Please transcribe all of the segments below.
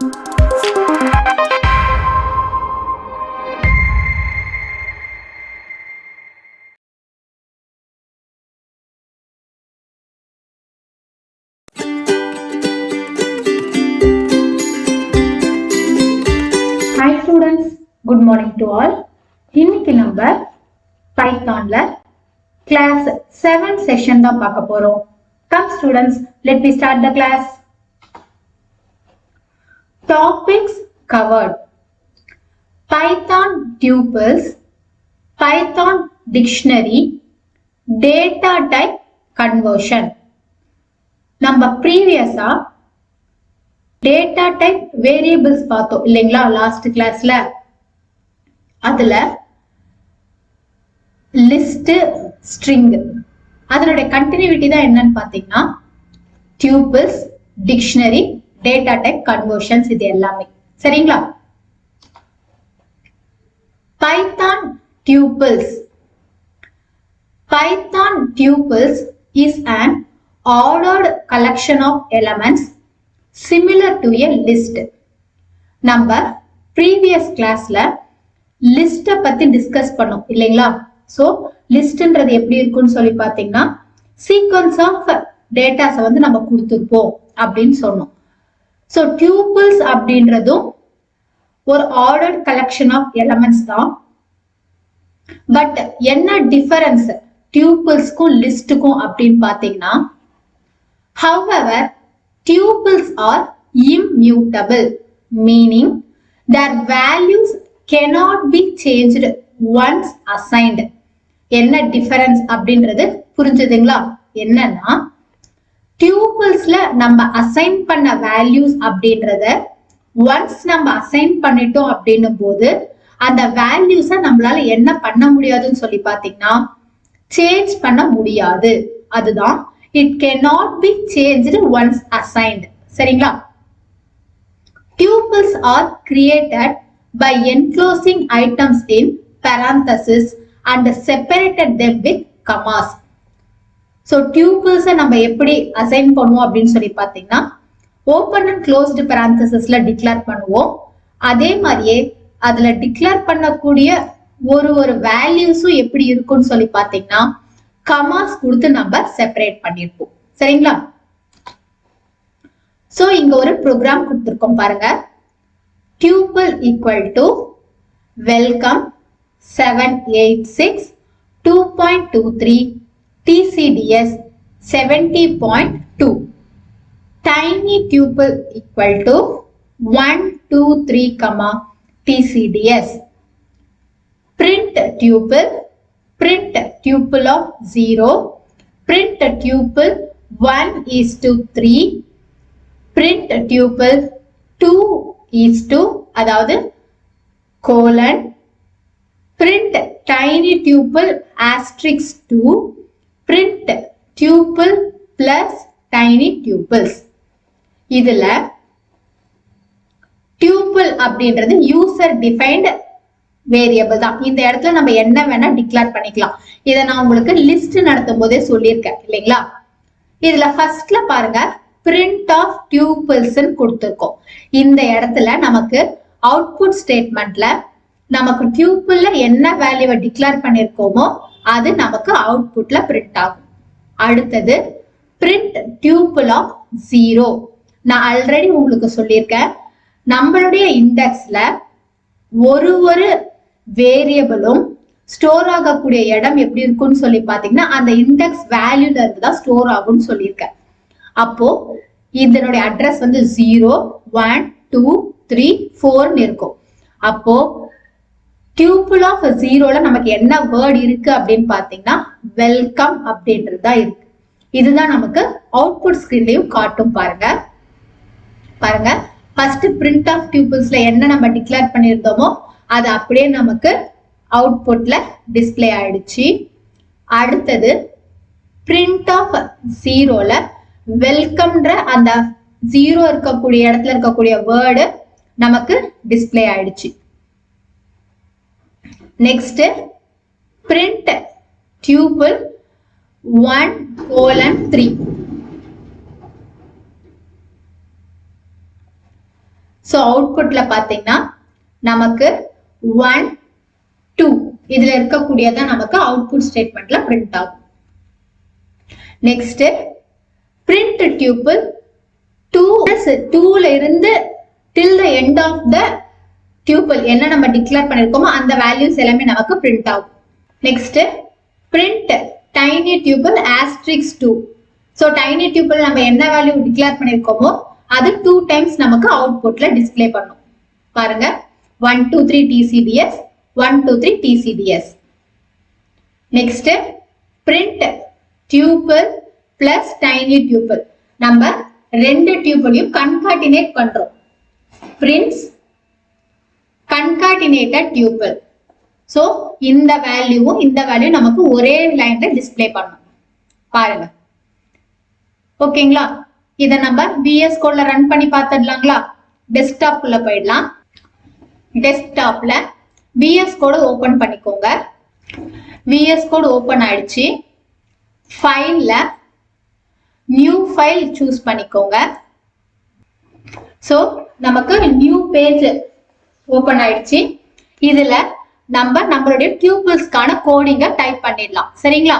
Hi students, good morning to all. இன்னைக்கு நம்ம பைத்தான்ல class 7 session தான் பார்க்க போறோம். Come students, let me start the class. Topics covered: Python tuples, Python dictionary, data type conversion. நம்ம previousா data type variables பார்த்தோம் இல்லைங்களா last கிளாஸ்ல. அதுல லிஸ்ட், ஸ்ட்ரிங், அதனுடைய கண்டினியூட்டி தான் என்னன்னு பாத்தீங்கன்னா tuples, dictionary, data type conversions, இது எல்லாமே சரிங்களா. Python tuples. Python tuples is an ordered collection of elements similar to a list. நம்ம previous classல list பத்தி டிஸ்கஸ் பண்ணோம் இல்லைங்களா. சோ லிஸ்ட்ன்றது எப்படி இருக்குன்னு சொல்லி பாத்தீங்கன்னா சீக்வன்ஸ் ஆஃப் டேட்டாஸ் வந்து நம்ம கொடுத்துருப்போம் அப்படின்னு சொன்னோம். சோ tuples அப்படின்றதும் ஒரு ஆர்டர்ட் கலெக்ஷன் ஆஃப் எலமெண்ட்ஸ் தான். பட் என்ன டிஃபரன்ஸ் tuples-க்கும் லிஸ்டுக்கும் அப்படின்னு பாத்தீங்கன்னா, however tuples are immutable, meaning their values cannot be changed once assigned. என்ன டிஃபரன்ஸ் அப்படின்றது புரிஞ்சுதுங்களா. என்னன்னா tuples-ல நம்ம அசைன் பண்ண வேல்யூஸ் அப்படின்றத ஒன்ஸ் நம்ம அசைன் பண்ணிட்டோம் அப்படின்னும் போது அந்த வேல்யூஸை நம்மளால என்ன பண்ண முடியாதுன்னு சொல்லி பாத்தீங்கன்னா சேஞ்ச் பண்ண முடியாது. அதுதான் it cannot be changed once assigned. சரிங்களா. Tuples are created by enclosing items in parentheses and separated them with commas. So tuples நம்ம எப்படி அசைன் பண்ணுவோம் அப்படின்னு சொல்லி பாத்தீங்கன்னா ஓபன் அண்ட் க்ளோஸ்டு parenthesesல டிக்ளேர் பண்ணுவோம். அதே மாதிரியே அதுல டிக்ளேர் பண்ணக்கூடிய ஒரு வேல்யூஸும் எப்படி இருக்கும்னு சொல்லி பாத்தீங்கன்னா கமாஸ் கொடுத்து நம்ம செப்பரேட் பண்ணிருப்போம். சரிங்களா. சோ இங்க ஒரு ப்ரோக்ராம் கொடுத்திருக்கோம் பாருங்க. tuple equal to welcome 786 2.23 tcds 70.2. tiny tuple equal to 123 comma tcds. print tuple of 0, print tuple 1:3, print tuple 2:, அதாவது colon, print tiny tuple asterisk 2, print tuple plus tiny tuples. இதுல tuple அப்படின்றது user defined variable தான். இந்த இடத்துல நம்ம என்ன வேணா declare பண்ணிக்கலாம். இதை நான் உங்களுக்கு லிஸ்ட் நடத்தும் போதே சொல்லியிருக்கேன் இல்லைங்களா. இதுல ஃபர்ஸ்ட்ல பாருங்க print of tuples கொடுத்திருக்கோம். இந்த இடத்துல நமக்கு அவுட்புட் ஸ்டேட்மெண்ட்ல நமக்கு tupleல என்ன வேல்யூவை டிக்ளேர் பண்ணிருக்கோமோ அது நமக்கு அவுட்புட்ல பிரிண்ட் ஆகும். அடுத்தது print tuple of 0. நான் ஆல்ரெடி உங்களுக்கு சொல்லியிருக்கேன் நம்மளுடைய இண்டெக்ஸ்ல ஒரு வேரியபிளும் ஸ்டோர் ஆகக்கூடிய இடம் எப்படி இருக்கும்னு சொல்லி பாத்தீங்கன்னா அந்த இண்டெக்ஸ் வேல்யூல இருந்து தான் ஸ்டோர் ஆகும்னு சொல்லியிருக்கேன். அப்போ இதனுடைய அட்ரஸ் வந்து 0 1 2 3 4 இருக்கும். அப்போ tuple of 0ல நமக்கு என்ன வேர்ட் இருக்கு அப்படின்னு பாத்தீங்கன்னா வெல்கம் அப்படின்றது தான் இருக்கு. இதுதான் நமக்கு அவுட்புட் ஸ்கிரீன்லயும் காட்டும் பாருங்க. ஃபர்ஸ்ட் print of tuples-ல என்ன நம்ம டிக்ளேர் பண்ணிருந்தோமோ அது அப்படியே நமக்கு அவுட்புட்ல டிஸ்ப்ளே ஆயிடுச்சு. அடுத்தது print of 0ல வெல்கம்ன்ற அந்த 0 இருக்கக்கூடிய இடத்துல இருக்கக்கூடிய வேர்டு நமக்கு டிஸ்ப்ளே ஆயிடுச்சு. Next print tuple 1:3. சோ அவுட்புட்ல பாத்தீங்கன்னா நமக்கு 1 2 இதுல இருக்கக்கூடியதான் நமக்கு அவுட்புட் ஸ்டேட்மெண்ட்ல பிரிண்ட் ஆகும். நெக்ஸ்ட் பிரிண்ட் டியூபிள் 2ல இருந்து till the end of the tuple என்ன நம்ம டிக்ளேர் பண்ணிருக்கோமோ அந்த வேல்யூஸ் எல்லாமே நமக்கு பிரிண்ட் ஆகும். Next print tiny tuple asterisk 2. So tiny tuple நம்ம என்ன வேல்யூ டிக்ளேர் பண்ணிருக்கோமோ அது 2 டைம்ஸ் நமக்கு அவுட்புட்ல டிஸ்ப்ளே பண்ணும். பாருங்க 1 2 3 TCDS 1 2 3 TCDS. Next print tuple plus tiny tuple. நம்ம ரெண்டு டியூபிளையும் கன்கார்டினேட் பண்றோம். prints concatenated tuple. சோ இந்த வேல்யூ நமக்கு ஒரே லைன்ல டிஸ்ப்ளே பண்ணும். பாருங்க ஓகேங்களா? இத நம்ம VS கோட்ல ரன் பண்ணி பார்த்துடலாங்களா? டெஸ்க்டாப் குள்ள போயிடலாம். டெஸ்க்டாப்ல VS கோட் ஓபன் பண்ணிக்கோங்க. VS கோட் ஓபன் ஆயிடுச்சு. ஃபைல்ல நியூ ஃபைல் சூஸ் பண்ணிக்கோங்க. சோ நமக்கு நியூ பேஜ் ஓபன் ஆயிடுச்சு. இதுல நம்மளுடைய டியூபிள்ஸ்க்கான கோடிங்க டைப் பண்ணிடலாம். சரிங்களா?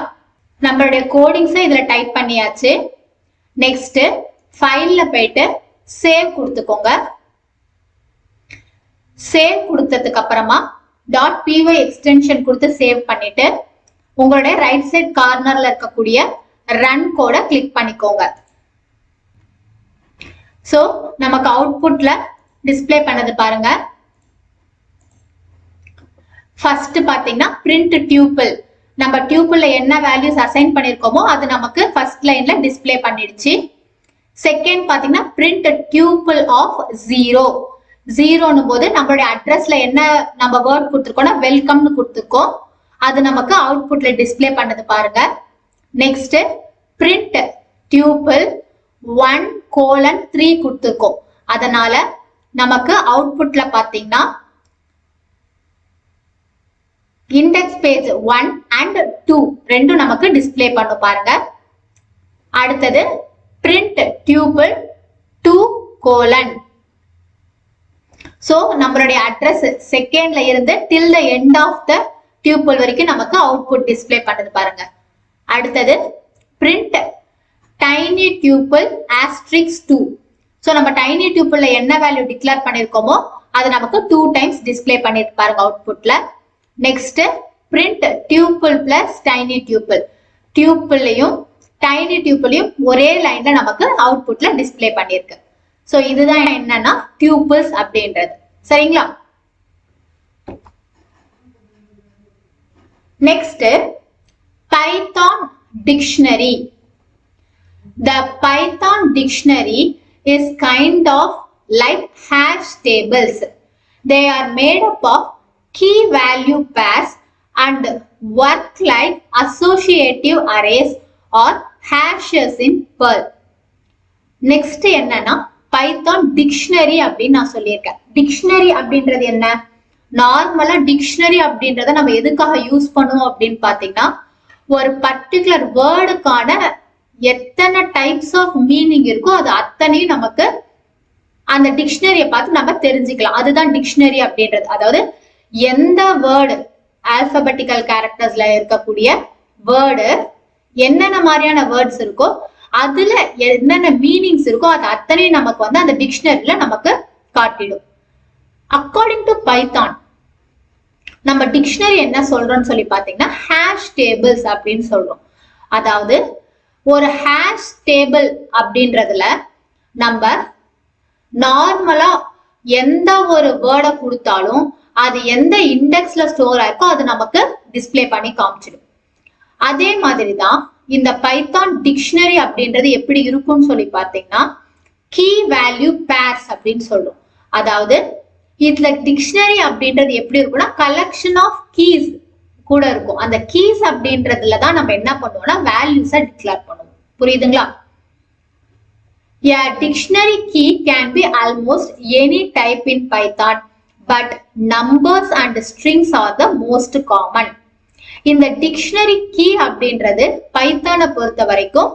நம்மளுடைய கோடிங்ஸ் இதுல டைப் பண்ணியாச்சு. நெக்ஸ்ட் ஃபைல்ல போயிட்டு சேவ் கொடுத்துக்கோங்க. சேவ் கொடுத்ததுக்கு அப்புறமா .py எக்ஸ்டென்ஷன் கொடுத்து சேவ் பண்ணிட்டு உங்களுடைய ரைட் சைட் கார்னர்ல இருக்கக்கூடிய ரன் கோட கிளிக் பண்ணிக்கோங்க. சோ நமக்கு அவுட்புட்ல டிஸ்ப்ளே பண்ணது பாருங்க. ஃபர்ஸ்ட் பாத்தீங்கன்னா பிரிண்ட் டியூபிள். நம்ம டியூபிள்ல என்ன வேல்யூஸ் அசைன் பண்ணிருக்கோமோ அது நமக்கு ஃபர்ஸ்ட் லைன்ல டிஸ்ப்ளே பண்ணிடுச்சு. செகண்ட் பாத்தீங்கன்னா பிரிண்ட் டியூபிள் ஆஃப் 0. 0னும் போது நம்மளுடைய அட்ரஸ்ல என்ன நம்ம வேர்ட் கொடுத்துருக்கோம்னா வெல்கம்னு கொடுத்துருக்கோம். அது நமக்கு அவுட்புட்ல டிஸ்ப்ளே பண்ணது பாருங்க. நெக்ஸ்ட் பிரிண்ட் டியூபிள் 1:3 கொடுத்துருக்கோம். அதனால நமக்கு அவுட்புட்ல பாத்தீங்கன்னா இண்டெக்ஸ் பேஜ் 1 and 2 ரெண்டும் நமக்கு டிஸ்ப்ளே பண்ணும் பாருங்க. அடுத்தது பிரிண்ட் டியூபிள் 2:. சோ நம்மளுடைய அட்ரஸ் செகண்ட்ல இருந்து till the end of the tuple வரைக்கும் நமக்கு அவுட்புட் டிஸ்ப்ளே பண்ணது பாருங்க. அடுத்தது print tiny tuple asterisk 2. So நம்ம tiny tuple என்ன வேல்யூ டிக்ளேர் பண்ணிருக்கோமோ அது நமக்கு 2 டைம்ஸ் டிஸ்ப்ளே பண்ணிருக்கு பாருங்க அவுட்புட்ல. Next print tuple plus tiny tuple. டியூபிளையும் tiny tupleயும் ஒரே லைன்ல நமக்கு அவுட்புட்ல டிஸ்ப்ளே பண்ணிருக்கு. சோ இதுதான் என்னன்னா டியூபிள்ஸ் அப்படின்றது. சரிங்களா? Next Python dictionary. The Python dictionary is kind of like hash tables. They are made up of key value pairs and work like associative arrays or hashes in Perl. Next என்னன்னா Python dictionary அப்படின்னு நான் சொல்லியிருக்கேன். Dictionary அப்படின்றது என்ன? நார்மலா dictionary அப்படின்றத நம்ம எதுக்காக யூஸ் பண்ணுவோம் அப்படின்னு பாத்தீங்கன்னா ஒரு பர்டிகுலர் வேர்டுக்கான எத்தனை டைப்ஸ் ஆஃப் மீனிங் இருக்கோ அது அத்தனையும் நமக்கு அந்த டிக்ஷனரியை பார்த்து நம்ம தெரிஞ்சுக்கலாம். அதுதான் டிக்ஷனரி அப்படின்றது. அதாவது எந்த வேர்டு ஆல்பபெட்டிக்கல் கேரக்டர்ஸ்ல இருக்கக்கூடிய வேர்டு என்னென்ன மாதிரியான வேர்ட்ஸ் இருக்கோ அதுல என்னென்ன மீனிங்ஸ் இருக்கோ அது அத்தனையும் நமக்கு வந்து அந்த டிக்ஷனரியில நமக்கு காட்டிடும். அக்கார்டிங் டு பைத்தான் நம்ம டிக்ஷனரி என்ன சொல்றோம்னு சொல்லி பாத்தீங்கன்னா ஹேஷ் டேபிள்ஸ் அப்படின்னு சொல்றோம். அதாவது ஒரு ஹேஷ் டேபிள் அப்படின்றதுல நம்ம நார்மலா எந்த ஒரு வேர்டை கொடுத்தாலும் அது எந்த இண்டெக்ஸ்ல ஸ்டோர் ஆயிருக்கோ அது நமக்கு டிஸ்ப்ளே பண்ணி காமிச்சிடும். அதே மாதிரிதான் இந்த பைத்தான் டிக்ஷனரி அப்படின்றது எப்படி இருக்கும்னு சொல்லி பாத்தீங்கன்னா கீ வேல்யூ பேர்ஸ் அப்படின்னு சொல்றோம். அதாவது இதுல டிக்ஷனரி அப்படின்றது எப்படி இருக்கும்னா கலெக்ஷன் ஆஃப் கீஸ் கூட இருக்கும். அந்த கீஸ் அப்படின்றதுலதான் நம்ம என்ன பண்ணுவோம்னா வேல்யூஸை டிக்ளேர் பண்ணுவோம். புரியுதுங்களா? A dictionary key can be almost any type in Python, but numbers and strings are the most common. இந்த டிக்ஷனரி கீ அப்படின்றது பைத்தானை பொறுத்த வரைக்கும்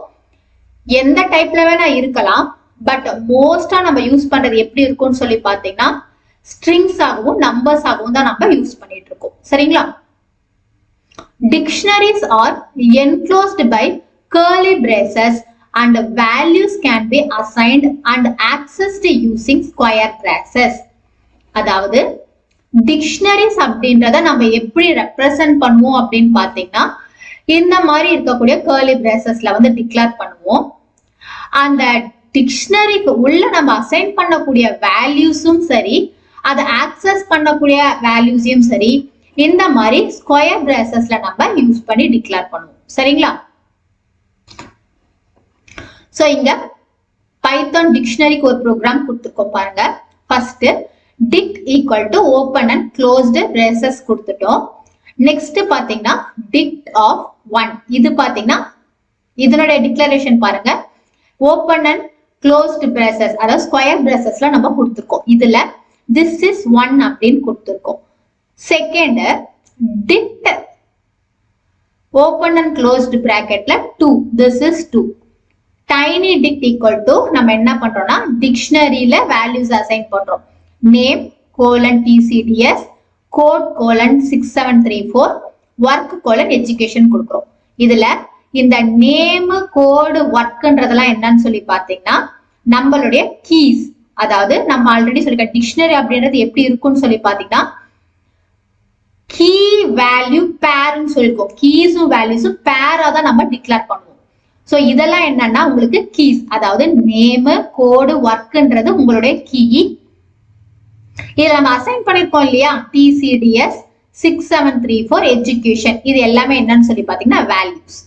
எந்த டைப்ல வேணா இருக்கலாம். பட் மோஸ்டா நம்ம யூஸ் பண்றது எப்படி இருக்கும்னு சொல்லி பாத்தீங்கன்னா ஸ்ட்ரிங்ஸ் ஆகவும் நம்பர்ஸ் ஆகவும் தான் நம்ம யூஸ் பண்ணிட்டு இருக்கோம். சரிங்களா? Dictionaries are enclosed by curly braces and values can be assigned and accessed using square braces. அதாவது டிக்ஷனரிஸ் அப்படின்றத நம்ம எப்படி ரெப்ரசன்ட் பண்ணுவோம் அப்படின்னு பாத்தீங்கன்னா இந்த மாதிரி இருக்கக்கூடிய curly bracesல வந்து டிக்ளேர் பண்ணுவோம். அந்த டிக்ஷனரிக்கு உள்ள நம்ம அசைன் பண்ணக்கூடிய வேல்யூஸும் சரி, அதை ஆக்சஸ் பண்ணக்கூடிய வேல்யூஸையும் சரி இந்த மாதிரி ஸ்கொயர் பிரேசஸ்ல நம்ம யூஸ் பண்ணி டிக்ளேர் பண்ணுவோம். சரிங்களா? சோ இங்க பைத்தான் டிக்ஷனரிக்கு ஒரு ப்ரோக்ராம் கொடுத்துருக்கோம் பாருங்க. First dict equal to open and closed braces கொடுத்துட்டோம். நெக்ஸ்ட் பாத்தீங்கன்னா dict of 1. இது பாத்தீங்கன்னா இதனுடைய டிக்ளரேஷன் பாருங்க. open and closed braces அதாவது ஸ்கொயர் பிரேசஸ்ல நம்ம கொடுத்துருக்கோம். இதுல this is 1 அப்படின்னு கொடுத்துருக்கோம். Second dict open and closed bracketல 2. this is 2. tiny dict equal to நம்ம என்ன பண்றோம்னா டிக்ஷனரியில வேல்யூஸ் அசைன் பண்றோம். Name :tcds code :6734 work :education கொடுக்கிறோம். இதுல இந்த நேம் கோடு ஒர்க்ன்றதெல்லாம் என்னன்னு சொல்லி பாத்தீங்கன்னா நம்மளுடைய கீஸ். அதாவது நம்ம ஆல்ரெடி சொல்லிருக்க டிக்ஷனரி அப்படின்றது எப்படி இருக்கும்னு சொல்லி பாத்தீங்கன்னா கீ வேல்யூ பேர்னு சொல்லிருக்கோம். கீஸும் வேல்யூஸும் பேரா தான் நம்ம டிக்ளேர் பண்ணுவோம். சோ இதெல்லாம் என்னன்னா உங்களுக்கு கீஸ், அதாவது நேம் கோடு ஒர்க்ன்றது உங்களுடைய கீ. இதை நம்ம அசைன் பண்ணிருக்கோம் இல்லையா, TCDS 6734 எஜுகேஷன். இது எல்லாமே என்னன்னு சொல்லி பாத்தீங்கன்னா வேல்யூஸ்.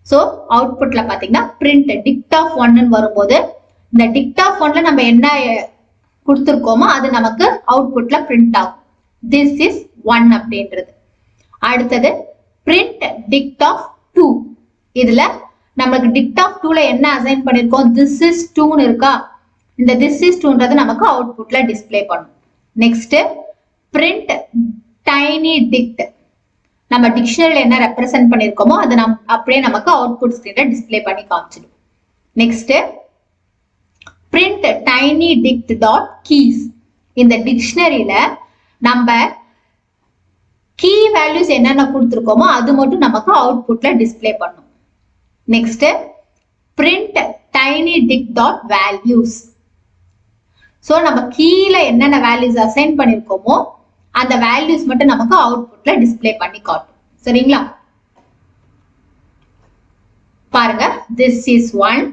சோ அவுட்புட்ல பாத்தீங்கன்னா பிரிண்ட் dict of 1 வரும்போது இந்த dict of 1ல நம்ம என்ன கொடுத்திருக்கோமோ அது நமக்கு அவுட்புட்ல பிரிண்ட் ஆகும். this is 1 அப்படின்றது. அடுத்தது print dict of 2. இதுல நமக்கு dict of 2ல என்ன அசைன் பண்ணிருக்கோம், this is 2 இருக்கா, இந்த this is 2ன்றது நமக்கு அவுட்புட்ல டிஸ்ப்ளே பண்ணும். Next print tiny dict. நம்ம டிக்ஷனரியில என்ன ரெப்ரசன்ட் பண்ணிருக்கோமோ அது அப்படியே நமக்கு அவுட்புட் ஸ்கிரீன்ல டிஸ்ப்ளே பண்ணி காமிச்சிடும். Next print tiny dict dot keys. இந்த டிக்ஷனரியில நம்ம கீ வேல்யூஸ் என்னென்ன கொடுத்திருக்கோமோ அது மட்டும் நமக்கு அவுட்புட்ல டிஸ்ப்ளே பண்ணும். Next print tiny dict dot values. So நம்ம கீழ என்னென்ன வேல்யூஸ் அசைன் பண்ணிருக்கோமோ அந்த வேல்யூஸ் மட்டும் நமக்கு அவுட்புட்ல டிஸ்ப்ளே பண்ணி காட்டும். சரிங்களா? பாருங்க, this is 1,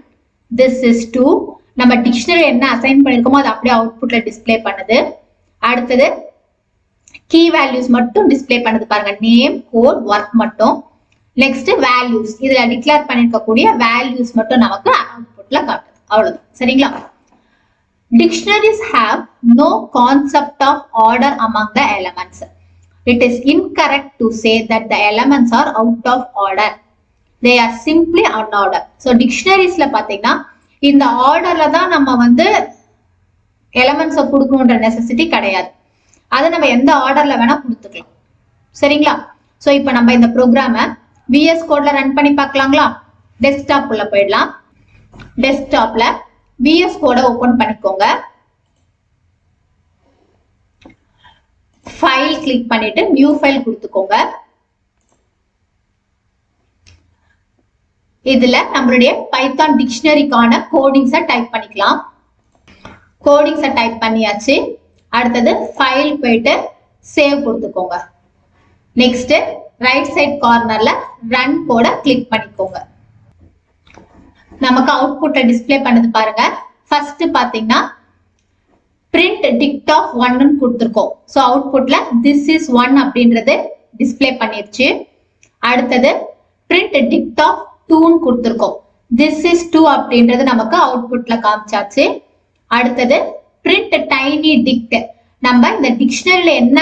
this is 2. நம்ம டிக்ஷனரி என்ன அசைன் பண்ணிருக்கோமோ அது அப்படியே அவுட்புட்ல டிஸ்ப்ளே பண்ணுது. அடுத்தது கீ வேல்யூஸ் மட்டும் டிஸ்ப்ளே பண்ணுது பாருங்க, நேம் கோட் ஒர்க் மட்டும். நெக்ஸ்ட் வேல்யூஸ், இதுல டிக்ளேர் பண்ணிருக்கக்கூடிய வேல்யூஸ் மட்டும் நமக்கு அவுட்புட்ல காட்டுது. அவ்வளவுதான். சரிங்களா? Dictionaries have no concept of order among the elements. It is incorrect to say that the elements are out of order. They are simply unordered. So dictionariesல பாத்தீங்கன்னா இந்த ஆர்டர்ல தான் நம்ம வந்து எலிமெண்ட்ஸ் கொடுக்கணும்ன்ற நெசசிட்டி கிடையாது. அதை நம்ம எந்த ஆர்டர்ல வேணா கொடுத்துக்கலாம். சரிங்களா? சோ இப்போ நம்ம இந்த ப்ரோக்ராமை VS கோட்ல ரன் பண்ணி பார்க்கலாங்களா? டெஸ்க்டாப் உள்ள போயிடலாம். டெஸ்க்டாப்ல VS கோட ஓபன் பண்ணிக்கோங்க. ஃபைல் கிளிக் பண்ணிட்டு நியூ ஃபைல் கொடுத்துக்கோங்க. இதுல நம்மளுடைய பைத்தான் டிக்ஷனரிக்கான கோடிங்ஸை டைப் பண்ணிக்கலாம். கோடிங்ஸை டைப் பண்ணியாச்சு. அடுத்தது ஃபைல் போயிட்டு சேவ் கொடுத்துக்கோங்க. நெக்ஸ்ட் ரைட் சைட் கார்னர்ல ரன் கோட கிளிக் பண்ணிக்கோங்க. நமக்கு அவுட்புட்டை டிஸ்ப்ளே பண்ணது பாருங்க. ஃபர்ஸ்ட் பாத்தீங்கன்னா print dict of 1 கொடுத்திருக்கோம். சோ அவுட்புட்ல this is 1 அப்படின்றது டிஸ்ப்ளே பண்ணிருச்சு. அடுத்தது print dict of 2 கொடுத்திருக்கோம். this is 2 அப்படின்றது நமக்கு அவுட்புட்ல காமிச்சாச்சு. அடுத்தது print tiny dict. நம்ம இந்த டிக்ஷனரியில என்ன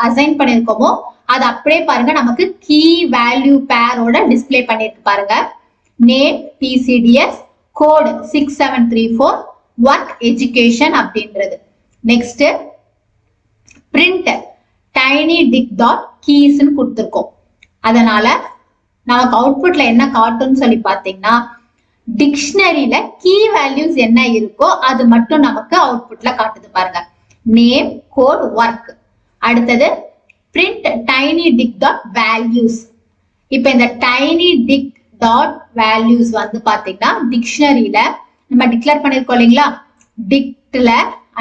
அசைன் பண்ணிருக்கோமோ அது அப்படியே பாருங்க நமக்கு கீ வேல்யூ பேரோட டிஸ்ப்ளே பண்ணிருக்கு பாருங்க. Name TCDS code 6734 work education அப்படின்றது. Next print tiny dict dot keys ன்னு கொடுத்திருக்கோம். அதனால நமக்கு அவுட்புட்ல என்ன காட்டும்னு சொல்லி பாத்தீங்கன்னா டிக்ஷனரியில கீ வேல்யூஸ் என்ன இருக்கோ அது மட்டும் நமக்கு அவுட்புட்ல காட்டுது பாருங்க. Name, code, work. அடுத்தது print tiny dict dot values. இப்ப இந்த டைனி டிக் டாட் வேல்யூஸ் வந்து பாத்தீங்கன்னா டிக்ஷனரியில நம்ம டிக்ளேர் பண்ணிருக்கோம் இல்லைங்களா, டிக்ட்ல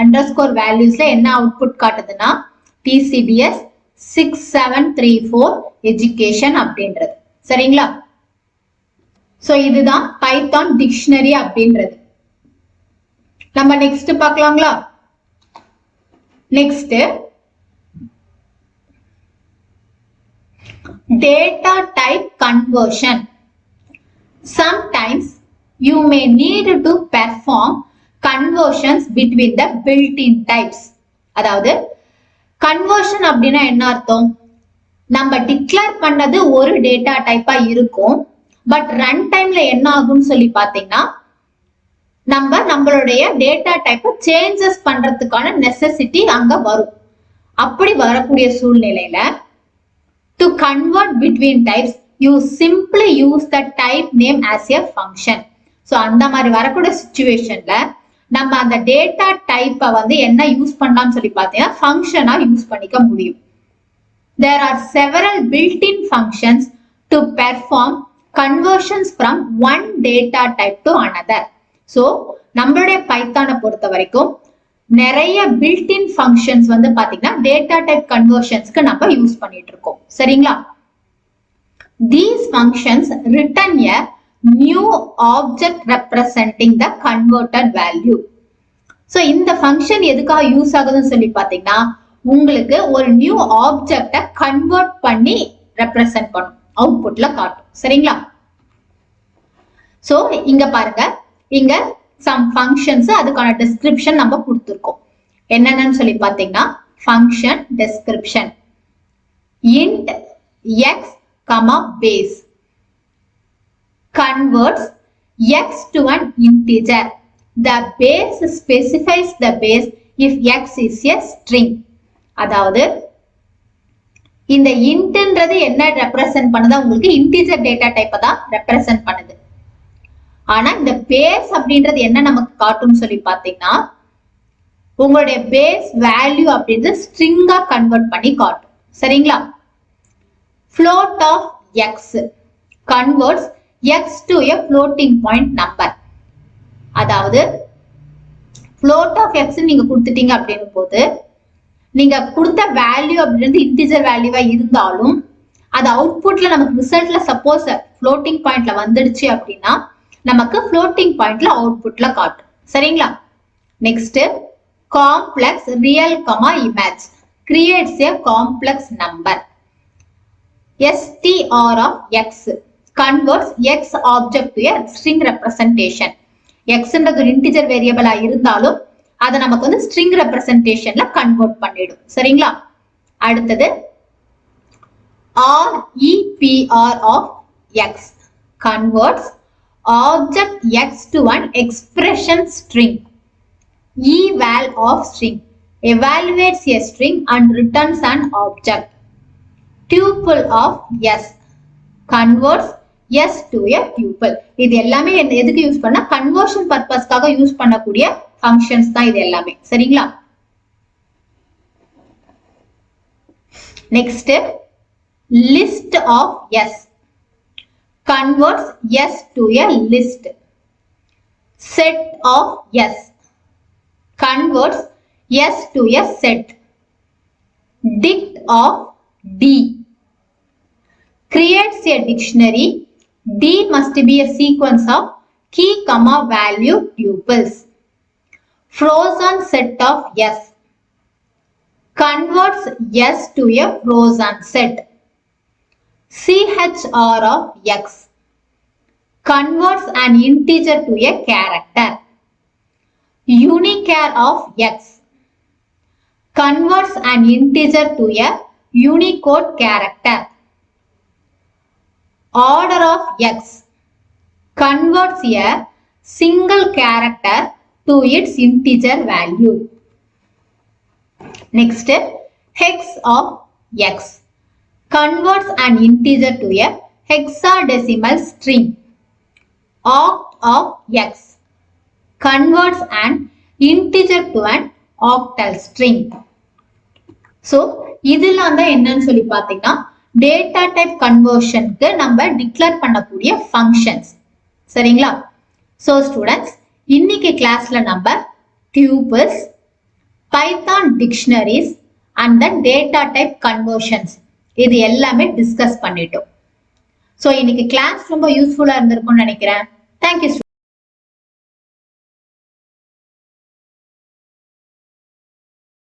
அண்டர்ஸ்கோர் வேல்யூஸ்ல என்ன அவுட்புட் காட்டுதுன்னா TCBS 6734 எஜுகேஷன் அப்படின்றது. சரிங்களா? சோ இதுதான் பைத்தான் டிக்ஷனரி அப்படின்றது. நம்ம நெக்ஸ்ட் பார்க்கலாங்களா? Next data type conversion. Sometimes you may need to perform conversions between the built-in types. அதாவது conversion அப்படின்னா என்ன அர்த்தம்? நம்ம டிக்ளேர் பண்ணது ஒரு டேட்டா டைப்பா இருக்கும், பட் ரன் டைம்ல என்ன ஆகும்னு சொல்லி பாத்தீங்கன்னா நம்மளுடைய டேட்டா டைப்பை சேஞ்சஸ் பண்றதுக்கான நெசசிட்டி அங்க வரும். அப்படி வரக்கூடிய சூழ்நிலையில to convert between types you simply use the type name as a function. so அந்த மாதிரி வரக்கூடிய சிச்சுவேஷன்ல நம்ம அந்த டேட்டா டைப்பை வந்து என்ன யூஸ் பண்ணலாம்னு சொல்லி பார்த்தீங்கன்னா ஃபங்க்ஷனா யூஸ் பண்ணிக்க முடியும். there are several built-in functions to perform conversions from one data type to another. so நம்மளுடைய பைத்தானை பொறுத்த வரைக்கும் நிறைய built-in functions வந்து பாத்தீங்கன்னா டேட்டா டைப் கன்வர்ஷன்ஸ்க்கு நம்ம யூஸ் பண்ணிட்டு இருக்கோம். சரிங்களா? these functions return a new object representing the converted value. so இந்த ஃபங்க்ஷன் எதுக்காக யூஸ் ஆகுதுன்னு சொல்லி பாத்தீங்கன்னா உங்களுக்கு ஒரு நியூ ஆப்ஜெக்ட கன்வெர்ட் பண்ணி ரெப்ரசென்ட் பண்ணும், அவுட்புட்ல காட்டும். சரிங்களா? சோ இங்க பாருங்க, இங்க some functions அதுக்கான description நம்ம கொடுத்திருக்கோம். என்னன்னு சொல்லி பாத்தீங்கன்னா function description int x, base converts x to an integer. the base specifies the base if x is a string. அதாவது இந்த intன்றது என்ன ரெப்ரசென்ட் பண்ணுதா, உங்களுக்கு integer டேட்டா டைப்பை தான் ரெப்ரசென்ட் பண்ணுது. ஆனா இந்த பேஸ் அப்படின்றது என்ன நமக்கு காட்டும் சொல்லி பாத்தீங்கன்னா உங்களுடைய பேஸ் வேல்யூ அப்படின்றது ஸ்ட்ரிங்கா கன்வெர்ட் பண்ணி காட்டும். சரிங்களா? float of x converts x to a floating point number. அதாவது float of x நீங்க கொடுத்துட்டீங்க அப்படின்னும் போது நீங்க கொடுத்த வேல்யூ அப்படின்றது இன்டிஜர் வேல்யூவா இருந்தாலும் அது அவுட்புட்ல நமக்கு ரிசல்ட்ல சப்போஸ் floating பாயிண்ட்ல வந்துடுச்சு அப்படின்னா நமக்கு floating பாயிண்ட்ல அவுட்புட்ல காட்டும். சரிங்களா? Next complex real image creates a complex number. str of x converts x object to a string representation. xன்றது ஒரு இன்டிஜர் வேரியபிளா இருந்தாலும் அதை நமக்கு வந்து string representationல கன்வெர்ட் பண்ணிடும். சரிங்களா? அடுத்தது repr of x converts object x to an expression string. eval of string evaluates a string and returns an object. tuple of s converts s to a tuple. இது எல்லாமே எதுக்கு யூஸ் பண்ணா conversion பர்பஸ்க்காக use பண்ணக்கூடிய functions தான் இது எல்லாமே. சரிங்களா? Next list of s converts s to a list. set of s converts s to a set. dict of d creates a dictionary. d must be a sequence of key value tuples. frozen set of s converts s to a frozen set. chr of x converts an integer to a character. unichar of x converts an integer to a Unicode character. Order of x converts a single character to its integer value. Next, hex of x converts an integer to a hexadecimal string. Oct of x converts an integer to an octal string. So இதெல்லாம் தான் என்னன்னு சொல்லி பாத்தீங்கன்னா data type கன்வர்ஷனுக்கு நம்ம declare பண்ணக்கூடிய functions. சரிங்களா? So students, இன்னைக்கு கிளாஸ்ல நம்ம tuples, Python dictionaries and then data type conversions இது எல்லாமே டிஸ்கஸ் பண்ணிட்டோம். சோ இன்னைக்கு கிளாஸ் ரொம்ப யூஸ்ஃபுல்லா இருந்திருக்கும்னு நினைக்கிறேன். தேங்க்யூ.